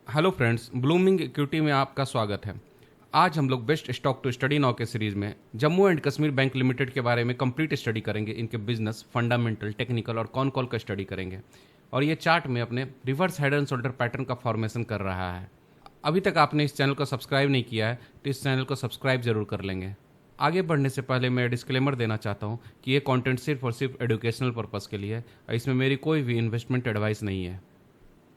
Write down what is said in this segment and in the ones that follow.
Hello friends, blooming equity में आपका स्वागत है। आज हम लोग best stock to study now के सीरीज में Jammu and Kashmir bank limited के बारे में कंप्लीट स्टडी करेंगे। इनके बिजनेस, फंडामेंटल, टेक्निकल और कॉल का स्टडी करेंगे। और ये चार्ट में अपने reverse head and shoulder pattern का फॉर्मेशन कर रहा है। अभी तक आपने इस चैनल को सब्सक्राइब नहीं किया है तो इस चैनल को सब्सक्राइब जरूर कर लेंगे। आगे बढ़ने से पहले मैं डिस्क्लेमर देना चाहता हूँ कि ये कंटेंट सिर्फ और सिर्फ एजुकेशनल पर्पज़ के लिए है और इसमें मेरी कोई भी इन्वेस्टमेंट एडवाइस नहीं है।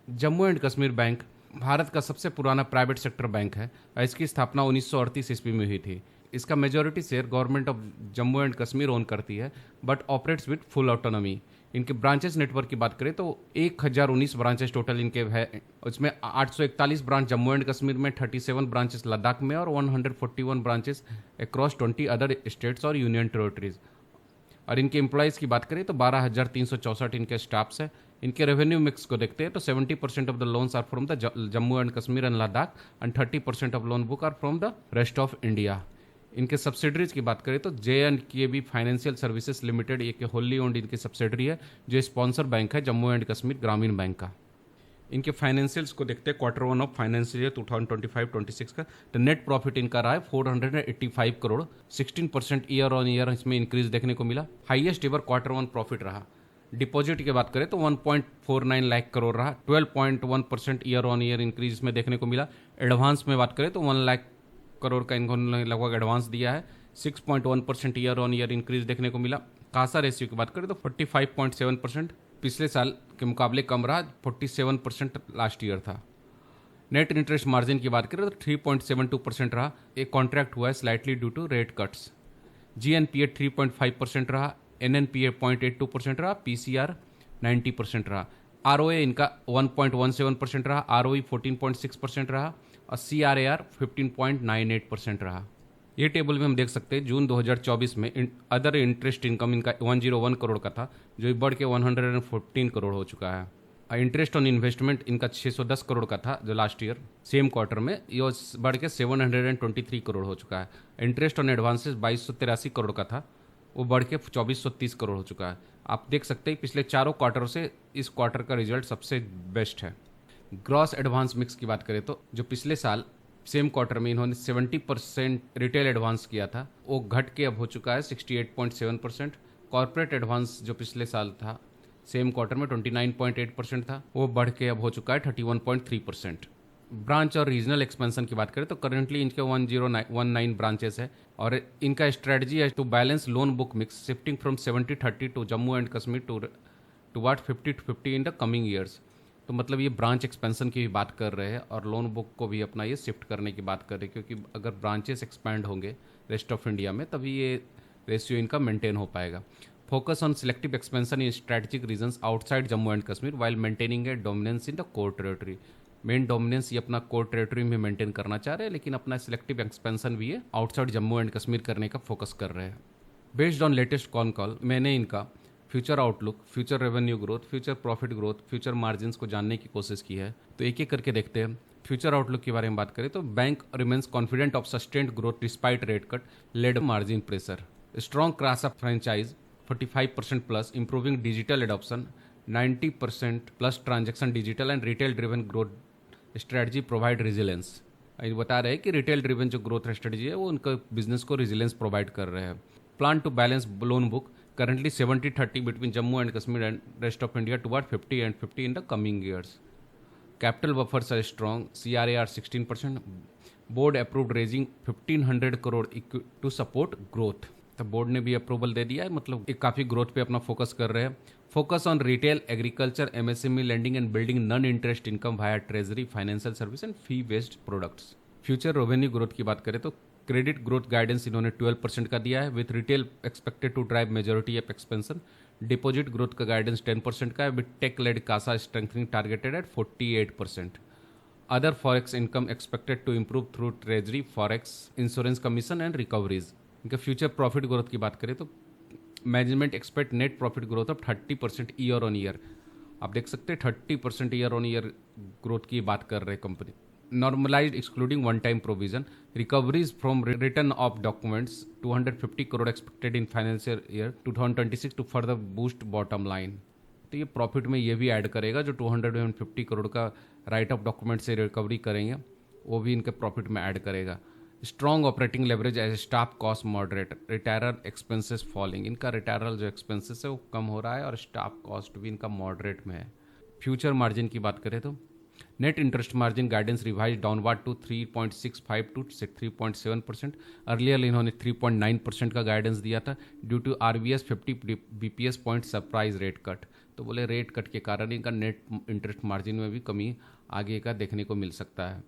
जम्मू एंड कश्मीर बैंक भारत का सबसे पुराना प्राइवेट सेक्टर बैंक है और इसकी स्थापना 1938 ईस्वी में हुई थी। इसका majority share government of Jammu and Kashmir own करती है but operates with full autonomy. इनके ब्रांचेस नेटवर्क की बात करें तो 1019 ब्रांचेस टोटल इनके है। उसमें 841 ब्रांच जम्मू एंड कश्मीर में, 37 ब्रांचेस लद्दाख में और 141 ब्रांचेस अक्रॉस 20 अदर स्टेट्स और यूनियन टेरिटरीज। और इनके एम्प्लॉयज़ की बात करें तो 12,364 इनके स्टाफ्स है। इनके रेवेन्यू मिक्स को देखते हैं तो 70% of the loans are from the Jammu and Kashmir and Ladakh and 30% of loan book are from the rest of India. इनके सब्सिडरीज की बात करें तो JNKB फाइनेंशियल सर्विसेज लिमिटेड एक होली ओन्ड इनकी सब्सिडरी है जो स्पॉन्सर बैंक है जम्मू एंड कश्मीर ग्रामीण बैंक का। इनके फाइनेंशियल्स को देखते हैं Q1 ऑफ फाइनेंशियल ईयर 2025-26 का। तो नेट प्रॉफिट इनका रहा है 485 करोड़, 16% ईयर ऑन ईयर इसमें इंक्रीज देखने को मिला। हाईएस्ट एवर Q1 प्रॉफिट रहा। डिपॉजिट की बात करें तो 1.49 लाख करोड़ रहा, 12.1% ईयर ऑन ईयर इंक्रीज इसमें देखने को मिला। एडवांस में बात करें तो 1 लाख करोड़ का इन्होंने लगभग एडवांस दिया है, 6.1% ईयर ऑन ईयर इंक्रीज देखने को मिला। कासा रेशियो की बात करें तो 45.7%, पिछले साल के मुकाबले कम रहा, 47% लास्ट ईयर था। नेट इंटरेस्ट मार्जिन की बात करें तो 3.72% रहा, एक कॉन्ट्रैक्ट हुआ है slightly due to rate cuts. GNPA 3.5% रहा, NNPA 0.82% रहा, PCR 90% रहा। ROA इनका 1.17% रहा, ROE 14.6% रहा और CRAR 15.98% रहा। ये टेबल में हम देख सकते हैं जून 2024 में अदर इंटरेस्ट इनकम इनका 101 करोड़ का था जो बढ़ के 114 करोड़ हो चुका है। इंटरेस्ट ऑन इन्वेस्टमेंट इनका 610 करोड़ का था जो लास्ट ईयर सेम क्वार्टर में ये बढ़ के 723 करोड़ हो चुका है। इंटरेस्ट ऑन एडवांसेस 2283 करोड़ का था, वो बढ़ के 2430 करोड़ हो चुका है। आप देख सकते हैं पिछले चारों क्वार्टर से इस क्वार्टर का रिजल्ट सबसे बेस्ट है। ग्रॉस एडवांस मिक्स की बात करें तो जो पिछले साल सेम क्वार्टर में इन्होंने 70% रिटेल एडवांस किया था वो घट के अब हो चुका है 68.7%। कॉर्पोरेट एडवांस जो पिछले साल था सेम क्वार्टर में 29.8% था वो बढ़ के अब हो चुका है 31.3%। ब्रांच और रीजनल एक्सपेंशन की बात करें तो करेंटली इनके 1019 ब्रांचेस है और इनका स्ट्रेटजी है to balance loan book mix shifting from 70-30 to Jammu and Kashmir to what 50-50 in the coming years. तो मतलब ये ब्रांच एक्सपेंशन की भी बात कर रहे हैं और लोन बुक को भी अपना ये शिफ्ट करने की बात कर रहे हैं, क्योंकि अगर ब्रांचेस एक्सपैंड होंगे रेस्ट ऑफ इंडिया में तभी ये रेशियो इनका मेंटेन हो पाएगा। Focus on selective expansion in strategic regions outside Jammu and Kashmir while maintaining a dominance in the core territory. Main dominance ये अपना कोर टेरिटरी में मेंटेन करना चाह रहे हैं लेकिन अपना सिलेक्टिव एक्सपेंशन भी ये आउटसाइड जम्मू एंड कश्मीर करने का फोकस कर रहे हैं। बेस्ड ऑन लेटेस्ट कॉल मैंने इनका future outlook, future revenue growth, future profit growth, future margins को जानने की कोशिश की है। तो एक एक करके देखते हैं। फ्यूचर आउटलुक के बारे में बात करें तो bank remains confident of sustained growth despite rate cut led margin pressure. Strong class of franchise 45% plus, improving digital adoption, 90% plus transaction digital and retail driven growth strategy provide resilience. ये बता रहे हैं कि रिटेल ड्रिवन जो growth strategy है वो उनका business को रेजिलेंस प्रोवाइड कर रहे हैं। Plan to balance loan book currently 70-30 between Jammu and Kashmir and rest of India toward 50 and 50 in the coming years. Capital buffers are strong, CRAR 16%, board approved raising 1500 crore to support growth। तो board ने भी approval दे दिया है, मतलब एक काफ़ी growth पे अपना फोकस कर रहे हैं। Focus on retail, agriculture, MSME lending and building non interest income via treasury, financial service and fee based products. Future revenue growth की बात करें तो क्रेडिट ग्रोथ गाइडेंस इन्होंने 12% का दिया है with retail expected to drive majority of expansion. Deposit growth का guidance 10% का है with tech led CASA strengthening targeted at 48%। Other forex income expected to improve through treasury, forex, insurance commission and recoveries. इनका future profit growth की बात करें तो management expect net profit growth of 30% year on year. आप देख सकते हैं 30% year on year growth की बात कर रहे हैं company. Normalized excluding one-time provision, recoveries from return of documents 250 crore expected in financial year 2026 to further boost bottom line। तो ये प्रॉफिट में ये भी ऐड करेगा जो 250 करोड़ का राइट ऑफ डॉक्यूमेंट से रिकवरी करेंगे, वो भी इनके प्रॉफिट में ऐड करेगा। Strong operating leverage as staff cost moderate, retiral expenses falling, इनका रिटायरल जो एक्सपेंसेस है वो कम हो रहा है और स्टाफ कॉस्ट भी इनका मॉडरेट में है। फ्यूचर मार्जिन की बात करें तो net interest margin guidance revise downward to 3.65 to 3.7%। Earlier इन्होंने 3.9% का गाइडेंस दिया था due to RBS 50 BPS point surprise rate cut. तो बोले रेट कट के कारण इनका नेट इंटरेस्ट मार्जिन में भी कमी आगे का देखने को मिल सकता है।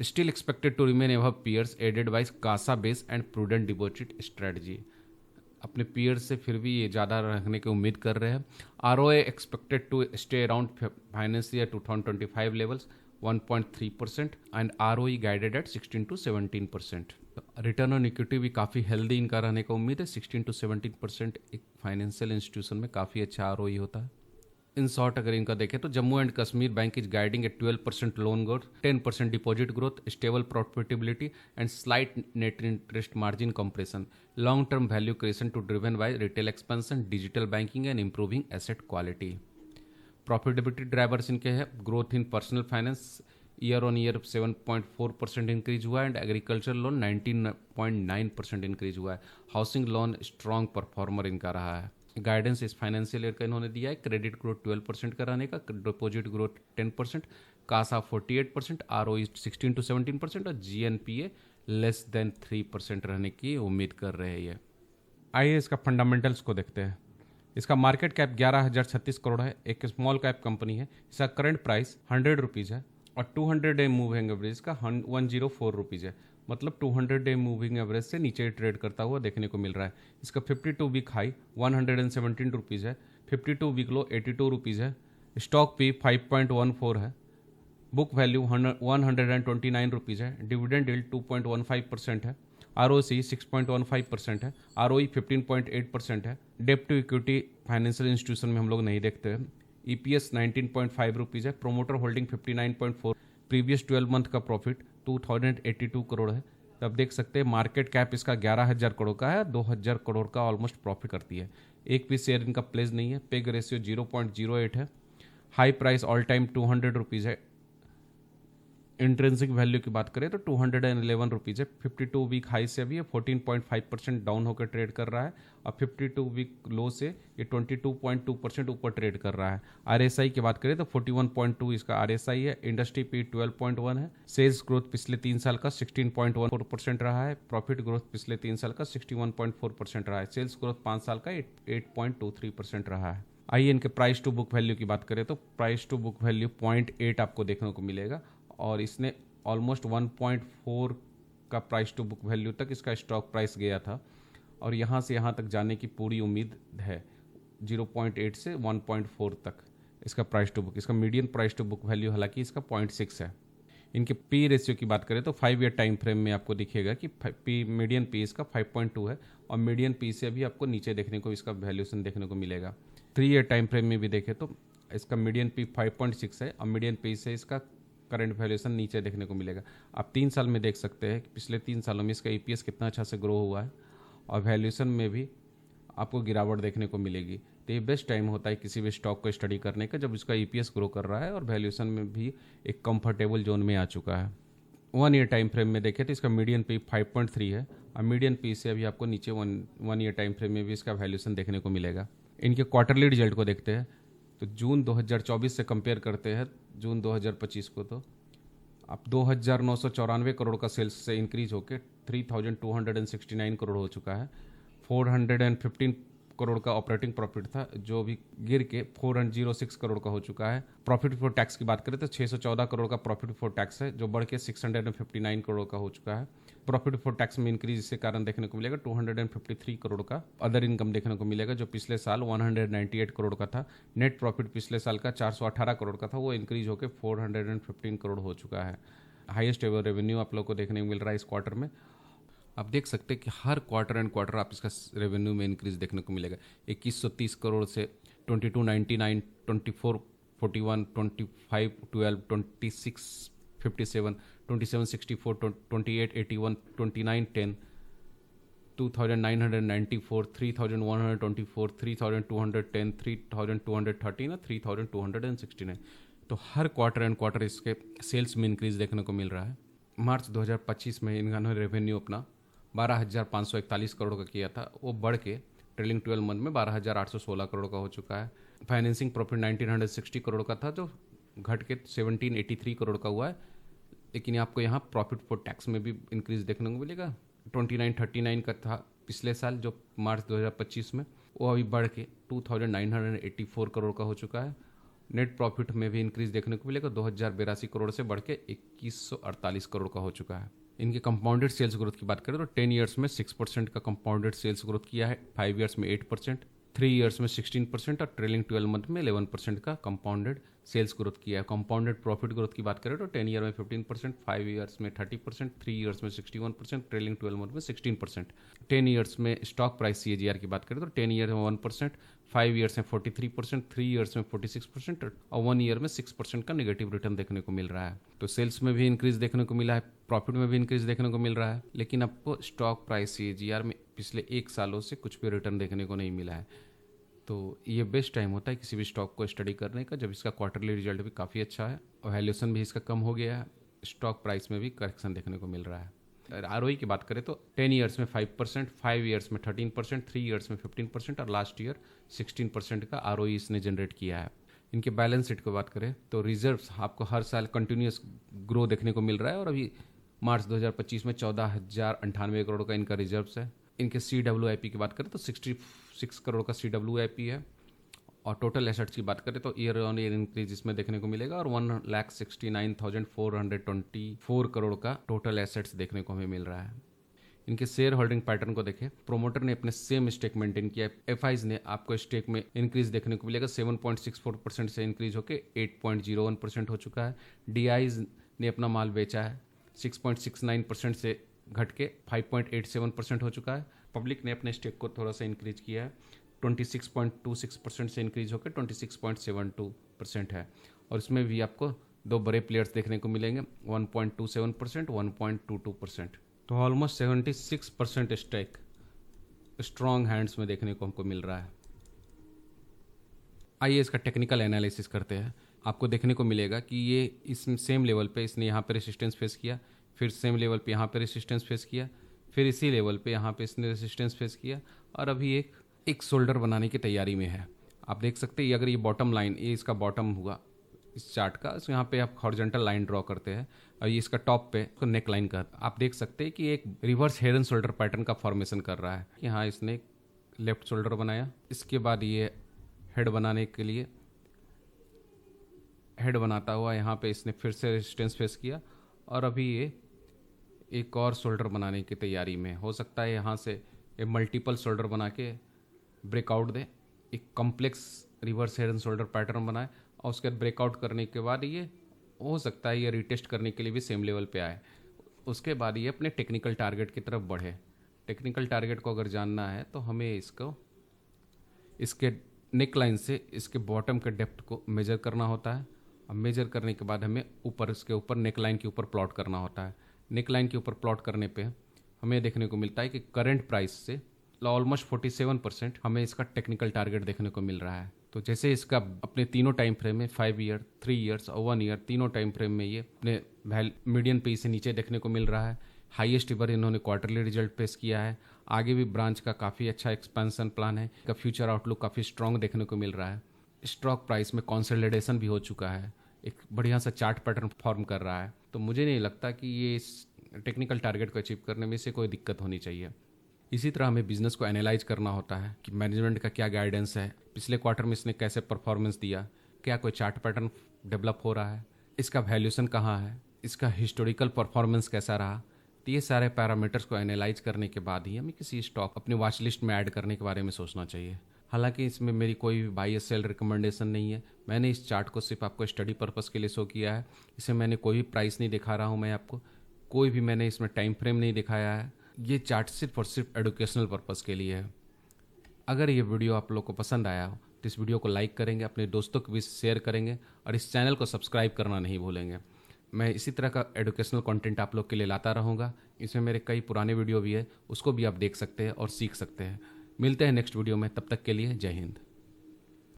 Still expected to remain above peers aided by CASA base and prudent deposit strategy. अपने पीयर्स से फिर भी ये ज़्यादा रखने की उम्मीद कर रहे हैं। ROA expected to stay around finance year 2025 levels 1.3% and ROE guided at 16 to 17%। Return on equity भी काफ़ी हेल्दी इनका रहने का उम्मीद है। 16 to 17% एक फाइनेंशियल इंस्टीट्यूशन में काफ़ी अच्छा ROE होता है। इन शॉर्ट अगर इनका देखें तो Jammu and Kashmir bank is guiding at 12% loan growth, 10% deposit growth, stable profitability and slight net interest margin compression. Long term value creation to driven by retail expansion, digital banking and improving asset quality. Profitability drivers इनके हैं growth in personal finance year on year 7.4% increase हुआ है and agriculture loan 19.9% increase हुआ है। Housing loan strong performer इनका रहा है। Guidance इस फाइनेंशियल ईयर का इन्होंने दिया है क्रेडिट ग्रोथ 12% कराने का, deposit growth 10%, Kasa 48%, ROE 16 to 17% और GNPA लेस देन 3% रहने की उम्मीद कर रहे हैं ये। आइए इसका फंडामेंटल्स को देखते हैं। इसका मार्केट कैप 11,036 करोड़ है, एक स्मॉल कैप कंपनी है। इसका करंट प्राइस 100 रुपीज़ है और 200 डे मूविंग एवरेज का 104 रुपीज़ है। मतलब 200 डे मूविंग एवरेज से नीचे ट्रेड करता हुआ देखने को मिल रहा है। इसका 52 वीक हाई 117 रुपीज़ है, 52 वीक लो 82 रुपीज़ है। स्टॉक पी 5.14 है, बुक वैल्यू 129 रुपीज़ है, डिविडेंड यील्ड 2.15% है, ROC 6.15% है, ROE 15.8% है। डेप्ट टू इक्विटी फाइनेंशियल इंस्टीट्यूशन में हम लोग नहीं देखते हैं। EPS 19.5 रुपीज़ है, प्रोमोटर होल्डिंग 59.4, प्रीवियस 12 मंथ का प्रॉफिट 2082 करोड़ है। तब देख सकते हैं मार्केट कैप इसका 11,000 करोड़ का है, 2,000 करोड़ का ऑलमोस्ट प्रॉफिट करती है। एक भी शेयर इनका प्लेस नहीं है। पेग रेशियो 0.08 है। High price all time 200 rupees है। इंट्रेंसिक वैल्यू की बात करें तो 211 रुपीज़ है। 52 वीक हाई से अभी ये 14.5% डाउन होकर ट्रेड कर रहा है और 52 वीक लो से ये 22.2% ऊपर ट्रेड कर रहा है। RSI की बात करें तो 41.2 इसका RSI है। इंडस्ट्री पी 12.1 है। सेल्स ग्रोथ पिछले 3 साल का 16.14% रहा है। प्रॉफिट ग्रोथ पिछले 3 साल का 61.4% रहा है। सेल्स ग्रोथ 5 साल का 8.23% रहा है। आइए इनके प्राइस टू बुक वैल्यू की बात करें तो प्राइस टू बुक वैल्यू 0.8 आपको देखने को मिलेगा और इसने ऑलमोस्ट 1.4 का प्राइस टू बुक वैल्यू तक इसका स्टॉक प्राइस गया था और यहाँ से यहाँ तक जाने की पूरी उम्मीद है। 0.8 से 1.4 तक इसका प्राइस टू बुक। इसका median price to book value हालांकि इसका 0.6 है। इनके पी रेशियो की बात करें तो 5 ईयर टाइम फ्रेम में आपको दिखेगा कि मीडियन पी इसका 5.2 है और मीडियन पी से अभी आपको नीचे देखने को इसका वैल्यूएशन देखने को मिलेगा। 3 ईयर टाइम फ्रेम में भी देखें तो इसका मीडियन पी 5.6 है और मीडियन पी से इसका करंट वैल्यूएशन नीचे देखने को मिलेगा। आप 3 साल में देख सकते हैं कि पिछले 3 सालों में इसका EPS कितना अच्छा से ग्रो हुआ है और वैल्यूएशन में भी आपको गिरावट देखने को मिलेगी। तो ये बेस्ट टाइम होता है किसी भी स्टॉक को स्टडी करने का जब इसका EPS ग्रो कर रहा है और वैल्यूएशन में भी एक कंफर्टेबल जोन में आ चुका है। 1 ईयर टाइम फ्रेम में देखें तो इसका मीडियन पी 5.3 है और मीडियन पी से अभी आपको नीचे 1 ईयर टाइम फ्रेम में भी इसका वैल्यूएशन देखने को मिलेगा। इनके क्वार्टरली रिजल्ट को देखते हैं तो जून 2024 से कंपेयर करते हैं जून 2025 को तो अब 2,994 करोड़ का सेल्स से इंक्रीज होकर 3,269 करोड़ हो चुका है। 415 करोड़ का ऑपरेटिंग प्रॉफिट था जो भी गिर के 406 करोड़ का हो चुका है। प्रॉफिट बिफोर टैक्स की बात करें तो 614 करोड़ का प्रॉफिट बिफोर टैक्स है जो बढ़ के 659 करोड़ का हो चुका है। प्रॉफिट बिफोर टैक्स में इंक्रीज इसके कारण देखने को मिलेगा 253 करोड़ का। अदर इनकम देखने को मिलेगा जो पिछले साल 198 करोड़ का था। नेट प्रॉफिट पिछले साल का 418 करोड़ का था, वो इंक्रीज होकर 415 करोड़ हो चुका है। हाईएस्ट एवर रेवेन्यू आप लोग को देखने को मिल रहा है इस क्वार्टर में। आप देख सकते हैं कि हर क्वार्टर एंड क्वार्टर आप इसका रेवेन्यू में इंक्रीज देखने को मिलेगा। 2130 करोड़ से 2299, 2441, 2512, 2657, 2764, 2881, 2910, 2994, 3124, 3210, 3213 और 3269। तो हर क्वार्टर एंड क्वार्टर इसके सेल्स में इंक्रीज देखने को मिल रहा है। मार्च 2025 में इन्होंने रेवेन्यू अपना 12,541 करोड़ का किया था, वो बढ़ के ट्रेलिंग 12 मंथ में 12,816 करोड़ का हो चुका है। फाइनेंसिंग प्रॉफिट 1960 करोड़ का था जो घट के 1783 करोड़ का हुआ है। लेकिन आपको यहाँ प्रॉफिट फॉर टैक्स में भी इंक्रीज देखने को मिलेगा। 2939 का था पिछले साल जो मार्च 2025 में, वो अभी बढ़ के 2984 करोड़ का हो चुका है। नेट प्रॉफिट में भी इंक्रीज देखने को मिलेगा, 2082 करोड़ से बढ़ के 2148 करोड़ का हो चुका है। इनके कंपाउंडेड सेल्स ग्रोथ की बात करें तो 10 ईयर्स में 6% का कंपाउंडेड सेल्स ग्रोथ किया है, 5 ईयर्स में 8%, 3 ईयर्स में 16% और ट्रेलिंग 12 मंथ में 11% का कंपाउंडेड सेल्स ग्रोथ किया है। कंपाउंडेड प्रॉफिट ग्रोथ की बात करें तो 10 ईयर में 15%, 5 ईयर्स में 30%, 3 ईयर्स में 61%, ट्रेलिंग 12 मंथ में 16%। 10 ईयर्स में स्टॉक प्राइस CAGR की बात करें तो 10 ईयर में 1%, 5 ईयर्स में 43%, 3 ईयर्स में 46% और 1 ईयर में 6% का नेगेटिव रिटर्न देखने को मिल रहा है। तो सेल्स में भी इंक्रीज देखने को मिला है, प्रॉफिट में भी इंक्रीज देखने को मिल रहा है, लेकिन आपको स्टॉक प्राइस CAGR में पिछले 1 सालों से कुछ भी रिटर्न देखने को नहीं मिला है। तो ये बेस्ट टाइम होता है किसी भी स्टॉक को स्टडी करने का जब इसका क्वार्टरली रिजल्ट भी काफ़ी अच्छा है और वैल्यूएशन भी इसका कम हो गया है, स्टॉक प्राइस में भी करेक्शन देखने को मिल रहा है। ROE की बात करें तो 10 ईयर्स में 5%, 5 ईयर्स में 13%, 3 ईयर्स में 15% और लास्ट ईयर 16% का ROE इसने जनरेट किया है। इनके बैलेंस शीट की बात करें तो रिजर्व्स आपको हर साल कंटिन्यूस ग्रो देखने को मिल रहा है और अभी मार्च 2025 में 14,098 करोड़ का इनका रिजर्व्स है। इनके CWIP की बात करें तो 66 करोड़ का CWIP है और टोटल एसेट्स की बात करें तो ईयर ऑन ईयर इंक्रीज इसमें देखने को मिलेगा और 1,69,424 करोड़ का टोटल एसेट्स देखने को हमें मिल रहा है। इनके शेयर होल्डिंग पैटर्न को देखें, प्रोमोटर ने अपने सेम स्टेक मेंटेन किया है। FIs ने आपको स्टेक में इंक्रीज देखने को मिलेगा, 7.64% से इंक्रीज होकर 8.01% हो चुका है। DIs ने अपना माल बेचा है, 6.69% से घट के 5.87% हो चुका है। पब्लिक ने अपने स्टेक को थोड़ा सा इंक्रीज किया है, 26.26% से इंक्रीज होकर 26.72% है और इसमें भी आपको 2 बड़े प्लेयर्स देखने को मिलेंगे, 1.27%, 1.22%। तो ऑलमोस्ट 76% स्टेक स्ट्रॉन्ग हैंड्स में देखने को हमको मिल रहा है। आइए इसका टेक्निकल एनालिसिस करते हैं। आपको देखने को मिलेगा कि ये इस सेम लेवल पे इसने यहाँ पे रेसिस्टेंस फेस किया, फिर सेम लेवल पे यहाँ पे रेसिस्टेंस फेस किया, फिर इसी लेवल पे यहाँ पे इसने रेसिस्टेंस फेस किया और अभी एक शोल्डर बनाने की तैयारी में है। आप देख सकते हैं अगर ये बॉटम लाइन, ये इसका बॉटम हुआ इस चार्ट का, तो यहाँ पे आप हॉरिजॉन्टल लाइन ड्रॉ करते हैं और ये इसका टॉप पे तो नेक लाइन का आप देख सकते हैं कि एक reverse head and shoulder pattern का फॉर्मेशन कर रहा है। यहाँ इसने लेफ्ट शोल्डर बनाया, इसके बाद ये हेड बनाने के लिए हेड बनाता हुआ यहाँ पे इसने फिर से रेजिस्टेंस फेस किया और अभी ये एक और शोल्डर बनाने की तैयारी में। हो सकता है यहाँ से ये मल्टीपल शोल्डर बना के ब्रेकआउट दे, एक complex reverse head and shoulder pattern बनाए और उसके बाद ब्रेकआउट करने के बाद ये हो सकता है ये रिटेस्ट करने के लिए भी सेम लेवल पे आए। उसके बाद ये अपने टेक्निकल टारगेट की तरफ बढ़े। टेक्निकल टारगेट को अगर जानना है तो हमें इसके नेक लाइन से इसके बॉटम के डेप्थ को मेजर करना होता है। अब मेजर करने के बाद हमें इसके ऊपर नेक लाइन के ऊपर प्लॉट करना होता है। नेक लाइन के ऊपर प्लॉट करने पे हमें देखने को मिलता है कि करंट प्राइस से ऑलमोस्ट 47% हमें इसका टेक्निकल टारगेट देखने को मिल रहा है। तो जैसे इसका अपने तीनों टाइम फ्रेम में 5 ईयर, 3 ईयर्स और 1 ईयर तीनों टाइम फ्रेम में ये अपने मीडियन पे से नीचे देखने को मिल रहा है। हाईएस्ट एवर इन्होंने क्वार्टरली रिजल्ट पेश किया है। आगे भी ब्रांच का काफ़ी अच्छा एक्सपेंशन प्लान है, का फ्यूचर आउटलुक काफ़ी स्ट्रॉन्ग देखने को मिल रहा है। स्टॉक प्राइस में कंसोलिडेशन भी हो चुका है, एक बढ़िया सा चार्ट पैटर्न फॉर्म कर रहा है। तो मुझे नहीं लगता कि ये इस टेक्निकल टारगेट को अचीव करने में से कोई दिक्कत होनी चाहिए। इसी तरह हमें बिजनेस को एनालाइज करना होता है कि मैनेजमेंट का क्या गाइडेंस है, पिछले क्वार्टर में इसने कैसे परफॉर्मेंस दिया, क्या कोई चार्ट पैटर्न डेवलप हो रहा है, इसका वैल्यूएशन कहाँ है, इसका हिस्टोरिकल परफॉर्मेंस कैसा रहा। तो ये सारे पैरामीटर्स को एनालाइज करने के बाद ही हमें किसी स्टॉक अपनी वॉच लिस्ट में ऐड करने के बारे में सोचना चाहिए। हालांकि इसमें मेरी कोई भी बाई या सेल रिकमेंडेशन नहीं है। मैंने इस चार्ट को सिर्फ आपको स्टडी पर्पस के लिए शो किया है। इसे मैंने कोई भी प्राइस नहीं दिखा रहा हूँ, मैं आपको कोई भी मैंने इसमें टाइम फ्रेम नहीं दिखाया है। ये चार्ट सिर्फ और सिर्फ एजुकेशनल पर्पस के लिए है। अगर ये वीडियो आप लोग को पसंद आया हो तो इस वीडियो को लाइक करेंगे, अपने दोस्तों को भी शेयर करेंगे और इस चैनल को सब्सक्राइब करना नहीं भूलेंगे। मैं इसी तरह का एजुकेशनल कंटेंट आप लोग के लिए लाता रहूँगा। इसमें मेरे कई पुराने वीडियो भी है, उसको भी आप देख सकते हैं और सीख सकते हैं। मिलते हैं नेक्स्ट वीडियो में, तब तक के लिए जय हिंद।